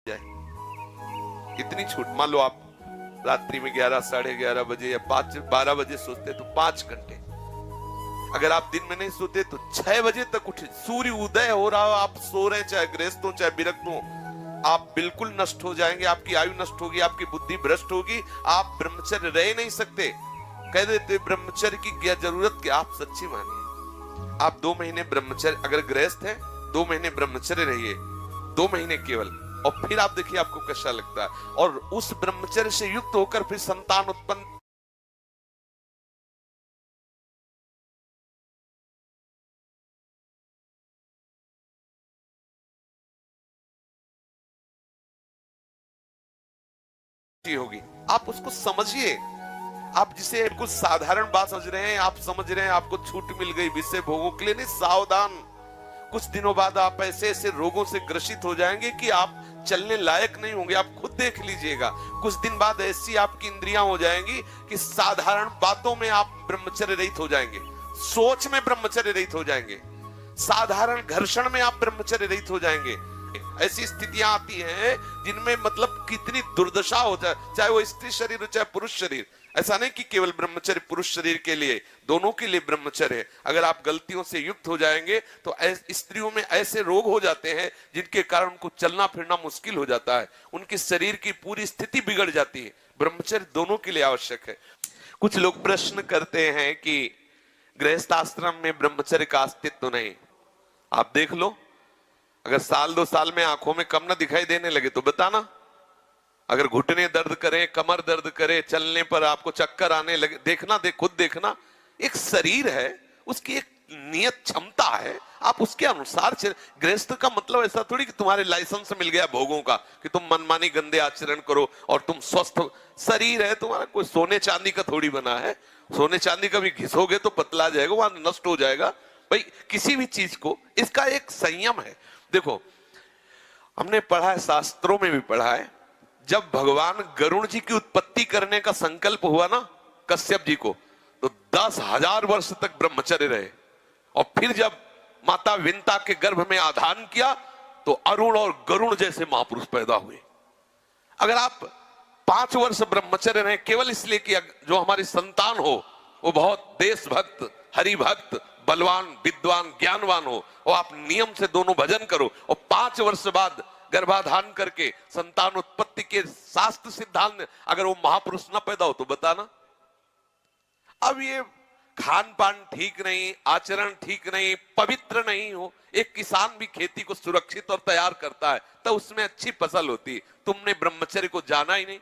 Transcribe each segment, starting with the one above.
जाए। इतनी छूट, मान लो आप रात्रि में 11, साढ़े 11 बजे या 5, 12 बजे सोते तो 5 घंटे, अगर आप दिन में नहीं सोते तो 6 बजे तक उठे, सूर्य उदय हो रहा हो, आप सो रहे, चाहे गृहस्थ हो चाहे विरक्त हो, आप बिल्कुल नष्ट हो जाएंगे, आपकी आयु नष्ट होगी, आपकी बुद्धि भ्रष्ट होगी, आप ब्रह्मचर्य रह नहीं सकते। कह देते ब्रह्मचर्य की क्या जरूरत, क्या आप सच्ची मानिए, आप 2 महीने ब्रह्मचर्य, अगर गृहस्थ है 2 महीने ब्रह्मचर्य रहिए, 2 महीने केवल, और फिर आप देखिए आपको कैसा लगता है। और उस ब्रह्मचर्य से युक्त होकर फिर संतान उत्पन्न होगी। आप उसको समझिए, आप जिसे कुछ साधारण बात समझ रहे हैं, आप समझ रहे हैं आपको छूट मिल गई विषय भोगों के लिए, नहीं, सावधान, कुछ दिनों बाद आप ऐसे ऐसे रोगों से ग्रसित हो जाएंगे कि आप चलने लायक नहीं होंगे। आप खुद देख लीजिएगा, कुछ दिन बाद ऐसी आपकी इंद्रियां हो जाएंगी कि साधारण बातों में आप ब्रह्मचर्य रहित हो जाएंगे, सोच में ब्रह्मचर्य रहित हो जाएंगे, साधारण घर्षण में आप ब्रह्मचर्य रहित हो जाएंगे। ऐसी स्थितियां आती हैं जिनमें मतलब कितनी दुर्दशा हो जाए, चाहे वो स्त्री शरीर हो चाहे पुरुष शरीर। ऐसा नहीं कि केवल ब्रह्मचर्य पुरुष शरीर के लिए, दोनों के लिए ब्रह्मचर्य है। अगर आप गलतियों से युक्त हो जाएंगे तो स्त्रियों में ऐसे रोग हो जाते हैं जिनके कारण उनको चलना फिरना मुश्किल हो जाता है, उनके शरीर की पूरी स्थिति बिगड़ जाती है। ब्रह्मचर्य दोनों के लिए आवश्यक है। कुछ लोग प्रश्न करते हैं कि गृहस्थ आश्रम में ब्रह्मचर्य का अस्तित्व नहीं। आप देख लो, अगर साल 2 साल में आंखों में कम ना दिखाई देने लगे तो बताना, अगर घुटने दर्द करें, कमर दर्द करे, चलने पर आपको चक्कर आने लगे, देखना, खुद देखना। एक शरीर है, उसकी एक नियत क्षमता है, आप उसके अनुसार गृहस्थ का मतलब ऐसा थोड़ी कि तुम्हारे लाइसेंस मिल गया भोगों का कि तुम मनमानी गंदे आचरण करो और तुम स्वस्थ। शरीर है तुम्हारा, कोई सोने चांदी का थोड़ी बना है। सोने चांदी का भी घिसोगे तो पतला जाएगा, वहां नष्ट हो जाएगा। भाई किसी भी चीज को इसका एक संयम है। देखो, हमने पढ़ा है, शास्त्रों में भी पढ़ा है, जब भगवान गरुड़ जी की उत्पत्ति करने का संकल्प हुआ ना कश्यप जी को, तो 10,000 वर्ष तक ब्रह्मचर्य रहे, और फिर जब माता विंता के गर्भ में आधान किया तो अरुण और गरुड़ जैसे महापुरुष पैदा हुए। अगर आप 5 वर्ष ब्रह्मचर्य रहे केवल इसलिए कि जो हमारी संतान हो वो बहुत देशभक्त, हरिभक्त, बलवान, विद्वान, ज्ञानवान हो, और आप नियम से दोनों भजन करो, और 5 वर्ष बाद गर्भाधान करके संतान उत्पत्ति के शास्त्र सिद्धांत अगर वो महापुरुष न पैदा हो तो बताना। अब ये खान पान ठीक नहीं, आचरण ठीक नहीं, पवित्र नहीं हो, एक किसान भी खेती को सुरक्षित और तैयार करता है तो उसमें अच्छी फसल होती है। तुमने ब्रह्मचर्य को जाना ही नहीं,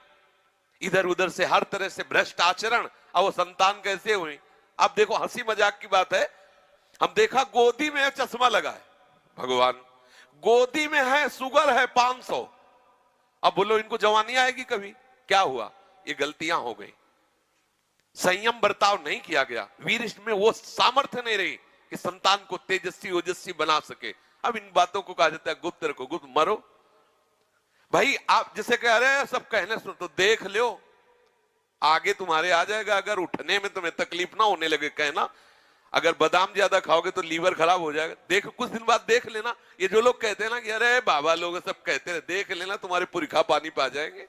इधर उधर से हर तरह से भ्रष्ट आचरण, अब वो संतान कैसे हुई। अब देखो, हंसी मजाक की बात है, हम देखा गोदी में चश्मा लगा है, भगवान गोदी में है, शुगर है 500, अब बोलो इनको जवानी आएगी कभी? क्या हुआ? ये गलतियां हो गई, संयम बर्ताव नहीं किया गया, वीर में वो सामर्थ्य नहीं रही कि संतान को तेजस्वी ओजस्वी बना सके। अब इन बातों को कहा जाता है गुप्त रखो, गुप्त मरो। भाई आप जिसे कह रहे हैं सब कहने सुन तो देख लो, आगे तुम्हारे आ जाएगा। अगर उठने में तुम्हें तकलीफ ना होने लगे कहना, अगर बादाम ज्यादा खाओगे तो लीवर खराब हो जाएगा। देख, कुछ दिन बाद देख लेना, ये जो लोग कहते हैं ना कि अरे बाबा लोग सब कहते हैं, देख लेना तुम्हारे पुरखा पानी पा जाएंगे।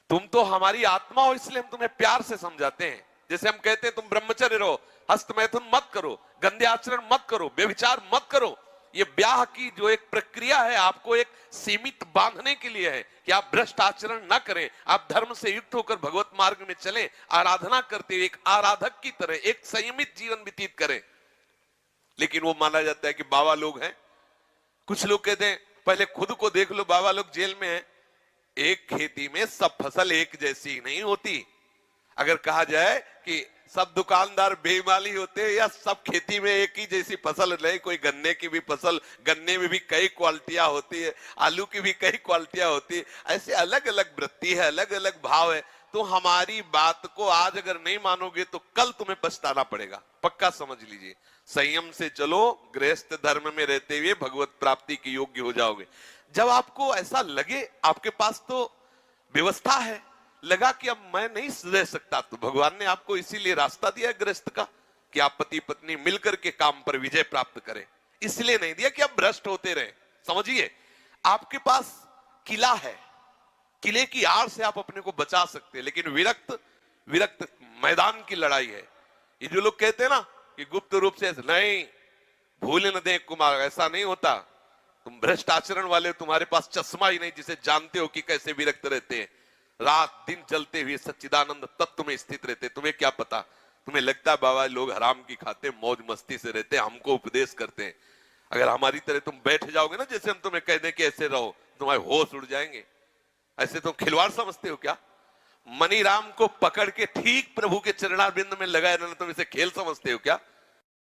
तुम तो हमारी आत्मा हो, इसलिए हम तुम्हें प्यार से समझाते हैं। जैसे हम कहते हैं तुम ब्रह्मचर्य रहो, हस्तमैथुन मत करो, गंदे आचरण मत करो, व्यभिचार मत करो। ये ब्याह की जो एक प्रक्रिया है आपको एक सीमित बांधने के लिए है कि आप भ्रष्ट आचरण न करें, आप धर्म से युक्त होकर भगवत मार्ग में चलें, आराधना करते हुए एक आराधक की तरह एक संयमित जीवन व्यतीत करें। लेकिन वो माना जाता है कि बाबा लोग हैं, कुछ लोग कहते हैं पहले खुद को देख लो, बाबा लोग जेल में हैं। एक खेती में सब फसल एक जैसी नहीं होती। अगर कहा जाए कि सब दुकानदार बेईमानी होते हैं या सब खेती में एक ही जैसी फसल नहीं, कोई गन्ने की भी फसल, गन्ने में भी कई क्वालिटियां होती है, आलू की भी कई क्वालिटियां होती है, ऐसे अलग अलग वृत्ति है, अलग अलग भाव है। तो हमारी बात को आज अगर नहीं मानोगे तो कल तुम्हें पछताना पड़ेगा, पक्का समझ लीजिए। संयम से चलो, गृहस्थ धर्म में रहते हुए भगवत प्राप्ति के योग्य हो जाओगे। जब आपको ऐसा लगे आपके पास तो व्यवस्था है, लगा कि अब मैं नहीं रह सकता, तो भगवान ने आपको इसीलिए रास्ता दिया है गृहस्थ का कि आप पति पत्नी मिलकर के काम पर विजय प्राप्त करें। इसलिए नहीं दिया कि आप भ्रष्ट होते रहे। समझिए, आपके पास किला है, किले की आड़ से आप अपने को बचा सकते हैं, लेकिन विरक्त विरक्त मैदान की लड़ाई है। ये जो लोग कहते हैं ना कि गुप्त रूप से नहीं, भूल न दें कुमार, ऐसा नहीं होता। तुम भ्रष्ट आचरण वाले, तुम्हारे पास चश्मा ही नहीं जिसे जानते हो कि कैसे विरक्त रहते हैं, रात दिन चलते हुए सच्चिदानंद तत्व में स्थित रहते। तुम्हें क्या पता, तुम्हें लगता है बाबा लोग हराम की खाते मौज मस्ती से रहते, हमको उपदेश करते हैं। अगर हमारी तरह तुम बैठ जाओगे ना, जैसे हम तुम्हें कह दें कि ऐसे रहो, तुम्हारे होश उड़ जाएंगे। ऐसे तुम खिलवाड़ समझते हो क्या? मनीराम को पकड़ के ठीक प्रभु के चरणारविंद में लगाए रहना, तुम इसे खेल समझते हो क्या?